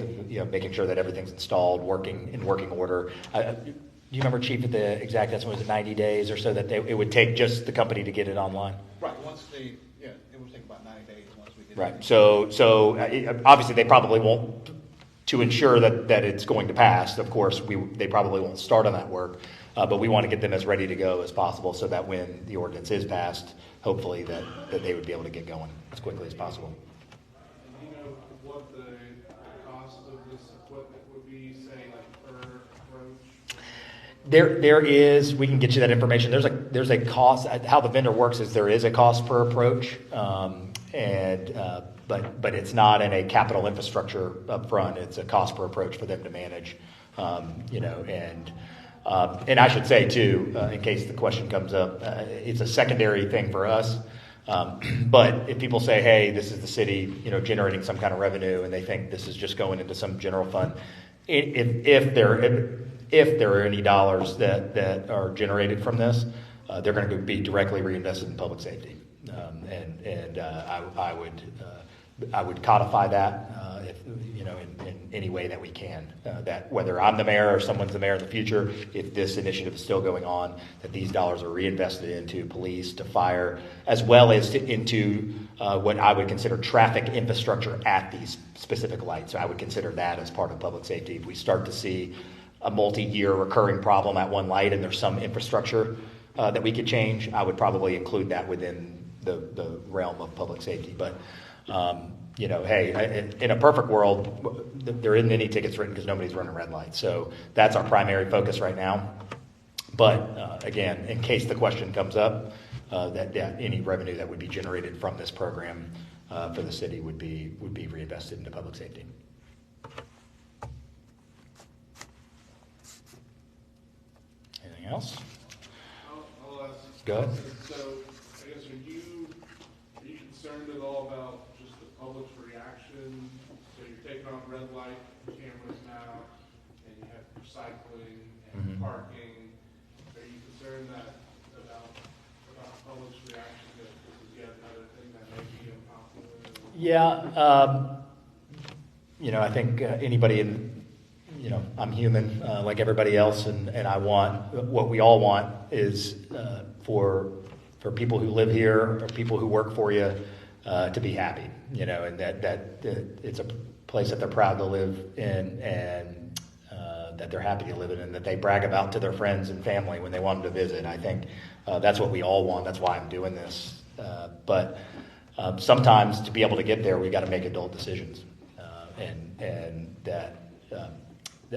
making sure that everything's installed, in working order. Do you remember, Chief, at the exact estimate, was it 90 days or so that it would take just the company to get it online? Right, it would take about 90 days once we get it. Right. So obviously they probably won't, to ensure that it's going to pass, of course, they probably won't start on that work, but we want to get them as ready to go as possible so that when the ordinance is passed, hopefully that they would be able to get going as quickly as possible. Do you know what the cost of this equipment would be, say, like per approach? There is, we can get you that information. There's a cost. How the vendor works is there is a cost per approach. But it's not in a capital infrastructure up front. It's a cost per approach for them to manage, and I should say too, in case the question comes up, it's a secondary thing for us. But if people say, hey, this is the city, generating some kind of revenue, and they think this is just going into some general fund, if there are any dollars that are generated from this, they're going to be directly reinvested in public safety. I would codify that, in any way that we can. That whether I'm the mayor or someone's the mayor in the future, if this initiative is still going on, that these dollars are reinvested into police, to fire, as well as into what I would consider traffic infrastructure at these specific lights. So I would consider that as part of public safety. If we start to see a multi-year recurring problem at one light and there's some infrastructure that we could change, I would probably include that within the realm of public safety. But hey, in a perfect world, there isn't any tickets written because nobody's running red lights. So that's our primary focus right now. But again, in case the question comes up, any revenue that would be generated from this program for the city would be reinvested into public safety. Anything else? I'll ask. Go ahead. So, I guess, are you concerned at all about just the public's reaction? So you're taking off red light cameras now, and you have recycling and parking. Are you concerned about the public's reaction that this is yet another thing that may be unpopular? Yeah, I think anybody I'm human like everybody else, and I want, what we all want is for people who live here or people who work for you to be happy, and that it's a place that they're proud to live in, and that they're happy to live in, and that they brag about to their friends and family when they want them to visit. I think that's what we all want. That's why I'm doing this. But sometimes to be able to get there, we've got to make adult decisions, and that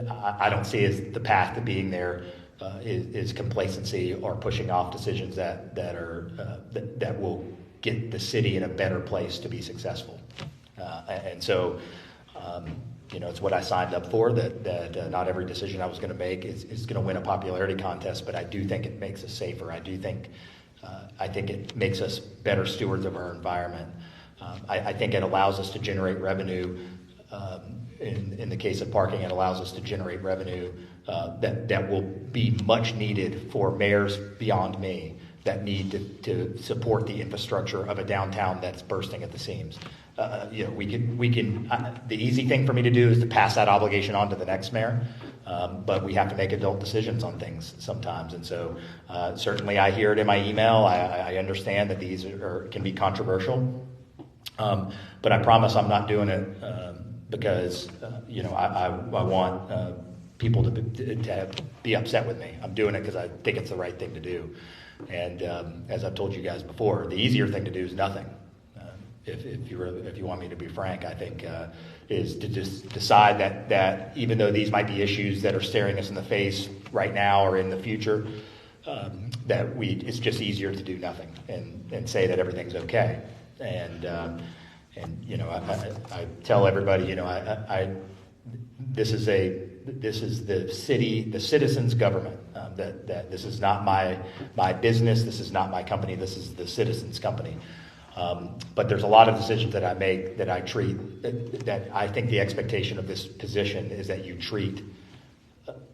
I don't see as the path to being there is complacency or pushing off decisions that will get the city in a better place to be successful. And so, it's what I signed up for, that not every decision I was going to make is going to win a popularity contest, but I do think it makes us safer. I think it makes us better stewards of our environment. I think it allows us to generate revenue. In the case of parking, it allows us to generate revenue that will be much needed for mayors beyond me that need to support the infrastructure of a downtown that's bursting at the seams. We can. The easy thing for me to do is to pass that obligation on to the next mayor, but we have to make adult decisions on things sometimes. And so, certainly, I hear it in my email. I understand that these can be controversial, but I promise I'm not doing it because I want people to be upset with me. I'm doing it because I think it's the right thing to do. And as I've told you guys before, the easier thing to do is nothing. If you want me to be frank, I think is to just decide that even though these might be issues that are staring us in the face right now or in the future, it's just easier to do nothing and say that everything's okay. And I tell everybody, this is the citizens' government. That this is not my business. This is not my company. This is the citizens' company. But there's a lot of decisions that I make that I treat that I think the expectation of this position is that you treat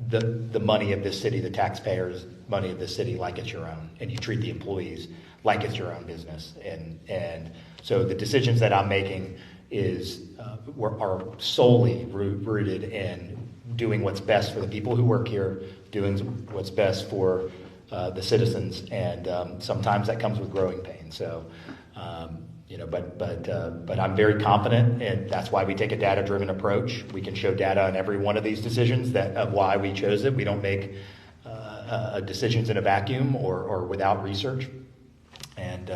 the money of this city, the taxpayers' money of this city, like it's your own, and you treat the employees like it's your own business. And so the decisions that I'm making are solely rooted in doing what's best for the people who work here, doing what's best for the citizens, and sometimes that comes with growing pains. So, but I'm very confident, and that's why we take a data-driven approach. We can show data on every one of these decisions of why we chose it. We don't make decisions in a vacuum or without research. And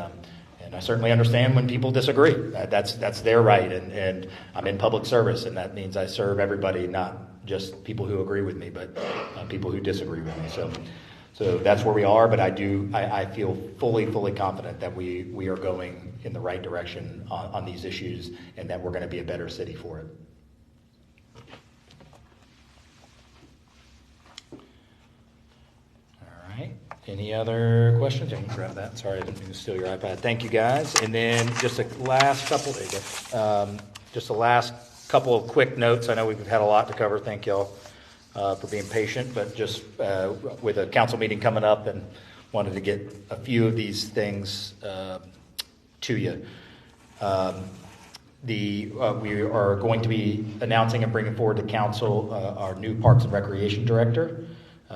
I certainly understand when people disagree. That's their right, and I'm in public service, and that means I serve everybody, not just people who agree with me, but people who disagree with me. So that's where we are, but I feel fully confident that we are going in the right direction on these issues and that we're going to be a better city for it. All right. Any other questions? I can grab that. Sorry, I didn't mean to steal your iPad. Thank you, guys. And then just the last couple, there you go. Just the last couple of quick notes. I know we've had a lot to cover. Thank y'all for being patient, but just with a council meeting coming up and wanted to get a few of these things to you. We are going to be announcing and bringing forward to council our new Parks and Recreation Director,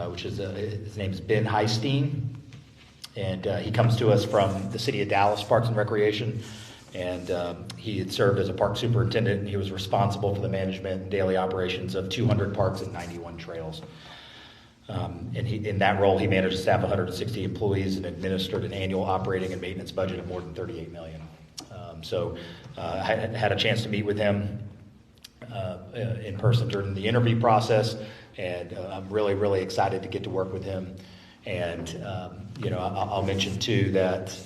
which is his name is Ben Heistein, and he comes to us from the City of Dallas Parks and Recreation, and he had served as a park superintendent, and he was responsible for the management and daily operations of 200 parks and 91 trails. And in that role, he managed a staff of 160 employees and administered an annual operating and maintenance budget of more than $38 million. I had a chance to meet with him in person during the interview process, and I'm really excited to get to work with him. And I'll mention too that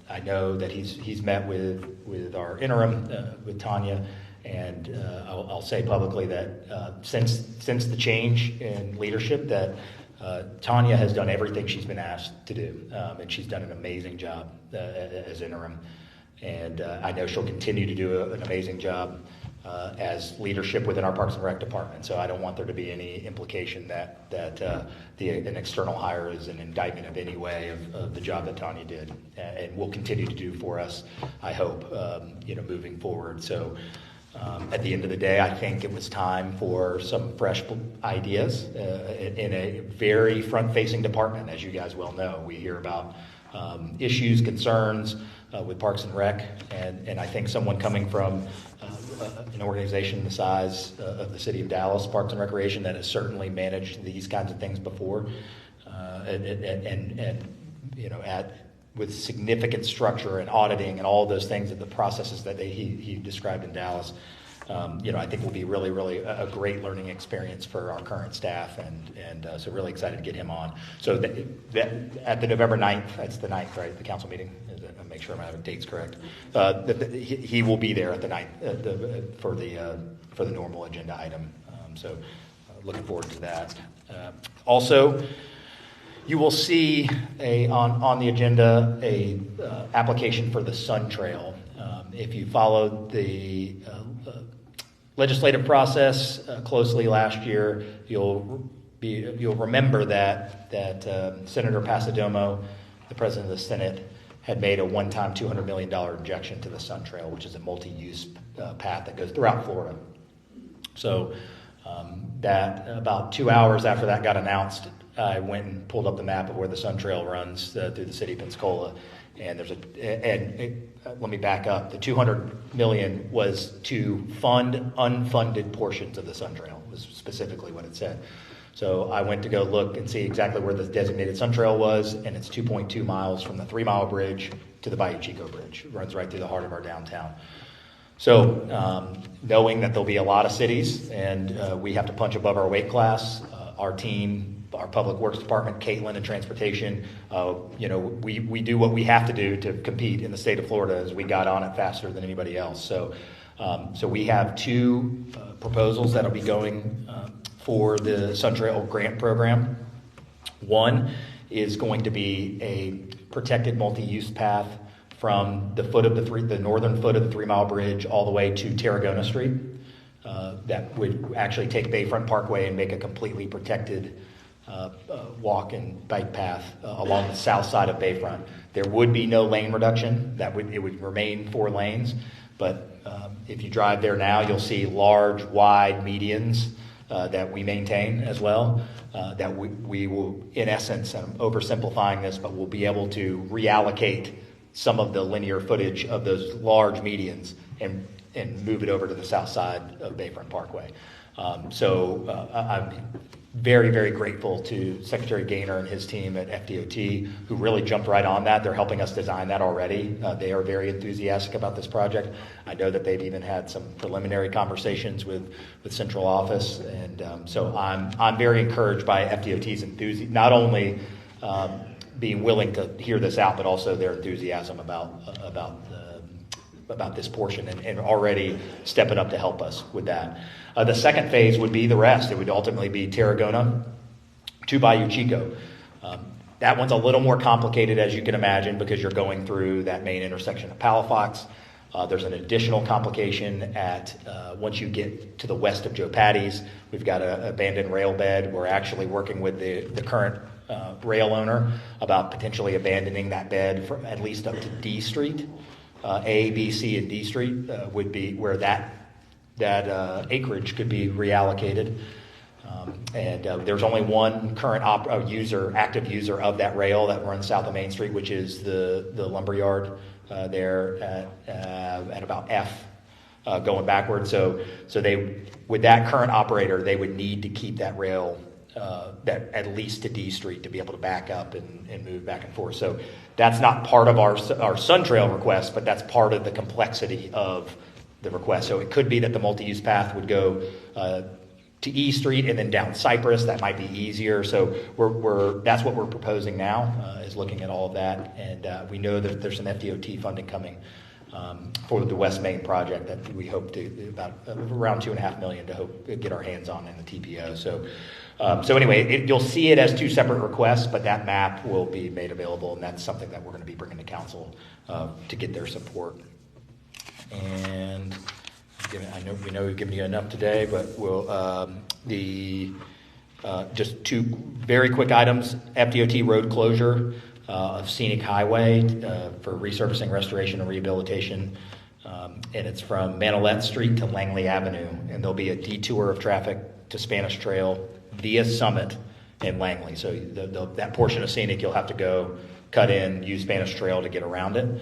I know that he's met with our interim with Tanya, and I'll say publicly that since the change in leadership that Tanya has done everything she's been asked to do, and she's done an amazing job as interim. And I know she'll continue to do an amazing job as leadership within our Parks and Rec department. So I don't want there to be any implication that an external hire is an indictment of any way of the job that Tanya did, and will continue to do for us, I hope, moving forward. So at the end of the day, I think it was time for some fresh ideas in a very front-facing department. As you guys well know, we hear about issues, concerns with Parks and Rec, and I think someone coming from an organization the size of the City of Dallas Parks and Recreation that has certainly managed these kinds of things before, with significant structure and auditing and all those things and the processes that he described in Dallas, I think will be really a great learning experience for our current staff, and so really excited to get him on. So that at the November 9th, that's the 9th, right? The council meeting. I'll make sure I'm having dates correct. He will be there at the 9th for the normal agenda item. So looking forward to that. Also, you will see on the agenda a application for the Sun Trail. If you followed the legislative process closely last year, you'll remember that Senator Pasadomo, the president of the Senate, had made a one-time $200 million injection to the Sun Trail, which is a multi-use path that goes throughout Florida. So that about 2 hours after that got announced, I went and pulled up the map of where the Sun Trail runs through the city of Pensacola, and let me back up. The $200 million was to fund unfunded portions of the Sun Trail, was specifically what it said. So I went to go look and see exactly where the designated Sun Trail was, and it's 2.2 miles from the 3 Mile Bridge to the Bayou Chico Bridge. It runs right through the heart of our downtown. So knowing that there'll be a lot of cities and we have to punch above our weight class, our team, our Public Works Department, Caitlin, and Transportation, we do what we have to do to compete in the state of Florida, as we got on it faster than anybody else. So we have two proposals that'll be going for the Sun Trail Grant Program. One is going to be a protected multi-use path from the northern foot of the 3 Mile Bridge all the way to Tarragona Street. That would actually take Bayfront Parkway and make a completely protected walk and bike path along the south side of Bayfront. There would be no lane reduction. It would remain 4 lanes, but if you drive there now, you'll see large, wide medians that we maintain as well. That we will, in essence, I'm oversimplifying this, but we'll be able to reallocate some of the linear footage of those large medians and move it over to the south side of Bayfront Parkway. I'm very, very grateful to Secretary Gaynor and his team at FDOT, who really jumped right on that. They're helping us design that already. They are very enthusiastic about this project. I know that they've even had some preliminary conversations with central office, and so I'm very encouraged by FDOT's enthusiasm, not only being willing to hear this out, but also their enthusiasm about this portion and already stepping up to help us with that. The second phase would be the rest. It would ultimately be Tarragona to Bayou Chico. That one's a little more complicated, as you can imagine, because you're going through that main intersection of Palafox. There's an additional complication at once you get to the west of Joe Patty's. We've got an abandoned rail bed. We're actually working with the current rail owner about potentially abandoning that bed for at least up to D Street. A, B, C, and D Street would be where that acreage could be reallocated. And there's only one current active user of that rail that runs south of Main Street, which is the lumberyard there at about F going backwards. So they, with that current operator, they would need to keep that rail that at least to D Street to be able to back up and move back and forth. So that's not part of our Sun Trail request, but that's part of the complexity of the request. So it could be that the multi-use path would go to E Street and then down Cypress. That might be easier. So that's what we're proposing now, is looking at all of that. And we know that there's some FDOT funding coming for the West Main project that we hope to about around $2.5 million to hope get our hands on in the TPO. So anyway, you'll see it as two separate requests, but that map will be made available, and that's something that we're going to be bringing to council to get their support. And we know we've given you enough today, but we'll just two very quick items: FDOT road closure of Scenic Highway for resurfacing, restoration, and rehabilitation. And it's from Manolette Street to Langley Avenue. And there'll be a detour of traffic to Spanish Trail via Summit and Langley. So that portion of Scenic, you'll have to go cut in, use Spanish Trail to get around it.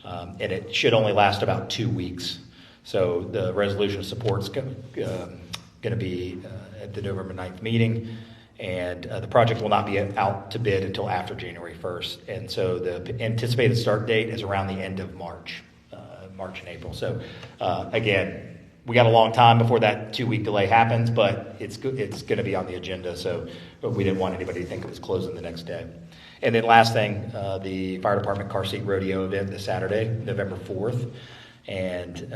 And it should only last about 2 weeks. So the resolution of support's going to be at the November 9th meeting. And the project will not be out to bid until after January 1st. And so the anticipated start date is around the end of March and April. So again, we got a long time before that 2-week delay happens, but it's going to be on the agenda. So we didn't want anybody to think it was closing the next day. And then last thing, the fire department car seat rodeo event this Saturday, November 4th. And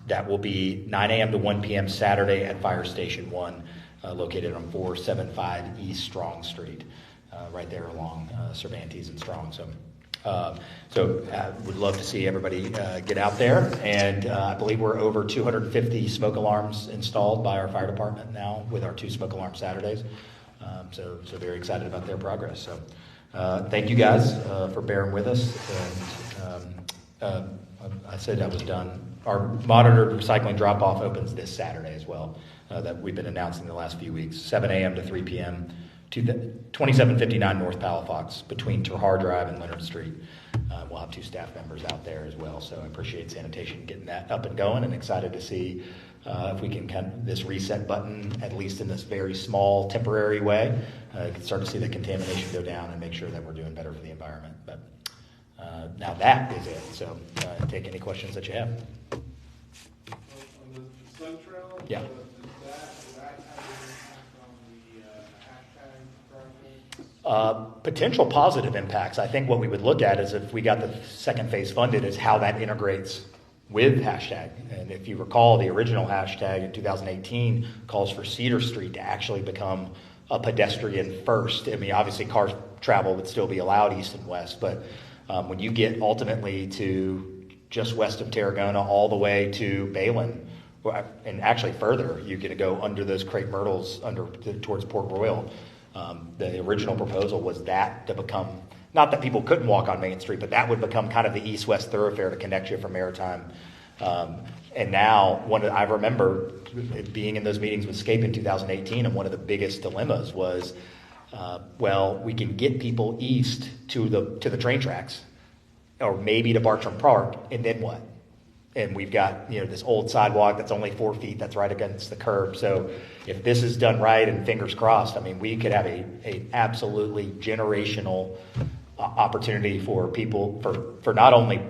that will be 9 a.m. to 1 p.m. Saturday at Fire Station 1, located on 475 East Strong Street, right there along Cervantes and Strong. So would love to see everybody get out there. And I believe we're over 250 smoke alarms installed by our fire department now with our 2 smoke alarm Saturdays. So very excited about their progress. So thank you guys for bearing with us. And I said I was done. Our monitored recycling drop-off opens this Saturday as well, that we've been announcing the last few weeks, 7 a.m. to 3 p.m. to 2759 North Palafox between Terhar Drive and Leonard Street. We'll have 2 staff members out there as well, so I appreciate sanitation getting that up and going, and excited to see if we can kind of this reset button, at least in this very small temporary way, start to see the contamination go down and make sure that we're doing better for the environment. But now that is it. So take any questions that you have. On the Sun Trail, Yeah. does that have an impact on the hashtag project? Potential positive impacts. I think what we would look at is if we got the second phase funded is how that integrates with hashtag. And if you recall, the original hashtag in 2018 calls for Cedar Street to actually become a pedestrian first. I mean, obviously car travel would still be allowed east and west, but when you get ultimately to just west of Tarragona all the way to Balin, and actually further, you get to go under those crepe myrtles towards Port Royal. The original proposal was that to become, not that people couldn't walk on Main Street, but that would become kind of the east-west thoroughfare to connect you from Maritime. And now, I remember being in those meetings with SCAPE in 2018, and one of the biggest dilemmas was, we can get people east to the train tracks, or maybe to Bartram Park, and then what? and we've got, this old sidewalk that's only 4 feet, that's right against the curb. So if this is done right, and fingers crossed, I mean, we could have a absolutely generational opportunity for people, for not only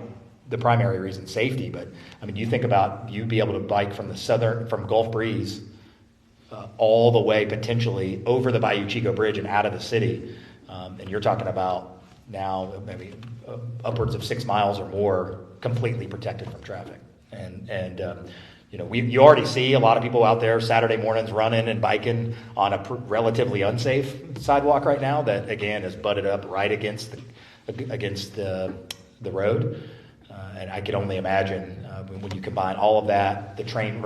the primary reason, safety, but I mean, you think about you be able to bike from from Gulf Breeze all the way potentially over the Bayou Chico Bridge and out of the city, and you're talking about now maybe upwards of 6 miles or more completely protected from traffic. And you already see a lot of people out there Saturday mornings running and biking on a relatively unsafe sidewalk right now that, again, is butted up right against the road. And I could only imagine when you combine all of that, the train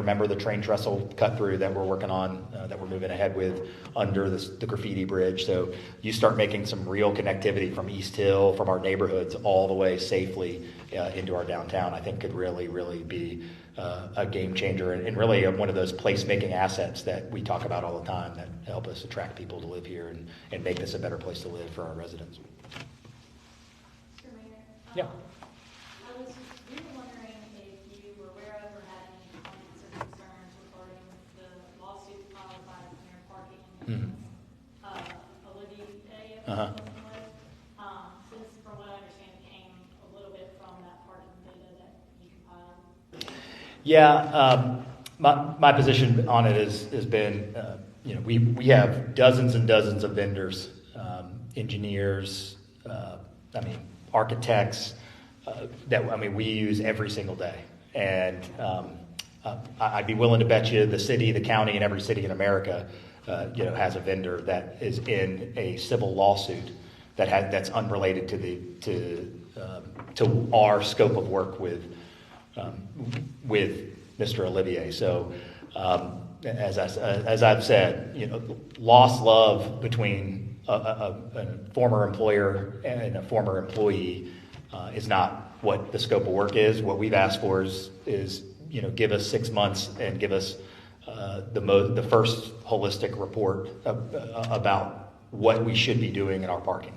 trestle cut through that we're working on, that we're moving ahead with under the graffiti bridge. So you start making some real connectivity from East Hill, from our neighborhoods, all the way safely into our downtown. I think could really, really be a game changer and really one of those place-making assets that we talk about all the time that help us attract people to live here and make this a better place to live for our residents. Mr. Mayor? Yeah. I was really wondering if you were aware of or had any comments or concerns regarding the lawsuit filed by Premier Parking and Olivier, Uh-huh. since from what I understand it came a little bit from that parking data that you compiled. Yeah, my position on it has been, we have dozens and dozens of vendors, engineers, architects, that we use every single day. And I'd be willing to bet you the city, the county, and every city in America, has a vendor that is in a civil lawsuit that's unrelated to our scope of work with Mr. Olivier. So, as I've said, lost love between a former employer and a former employee is not what the scope of work is. What we've asked for is give us 6 months and give us the first holistic report about what we should be doing in our parking.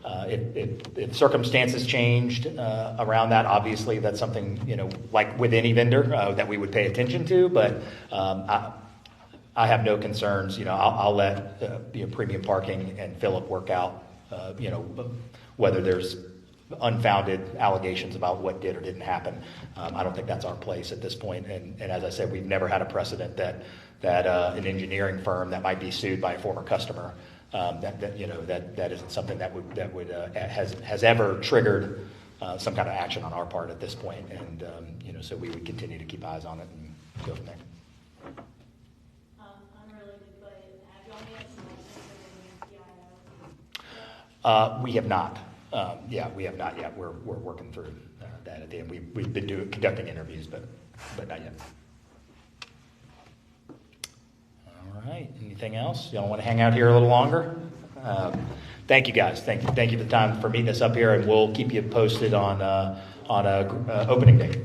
If circumstances changed around that, obviously that's something, like with any vendor, that we would pay attention to, but I have no concerns. I'll let Premium Parking and Philip work out, whether there's unfounded allegations about what did or didn't happen. I don't think that's our place at this point. And as I said, we've never had a precedent that an engineering firm that might be sued by a former customer, that isn't something that has ever triggered some kind of action on our part at this point. And so we would continue to keep eyes on it and go from there. Unrelated, but have y'all made some PIO? We have not. We have not yet. We're working through that at the end. We've been conducting interviews, but not yet. All right. Anything else? Y'all want to hang out here a little longer? Thank you, guys. Thank you for the time for meeting us up here, and we'll keep you posted on opening day.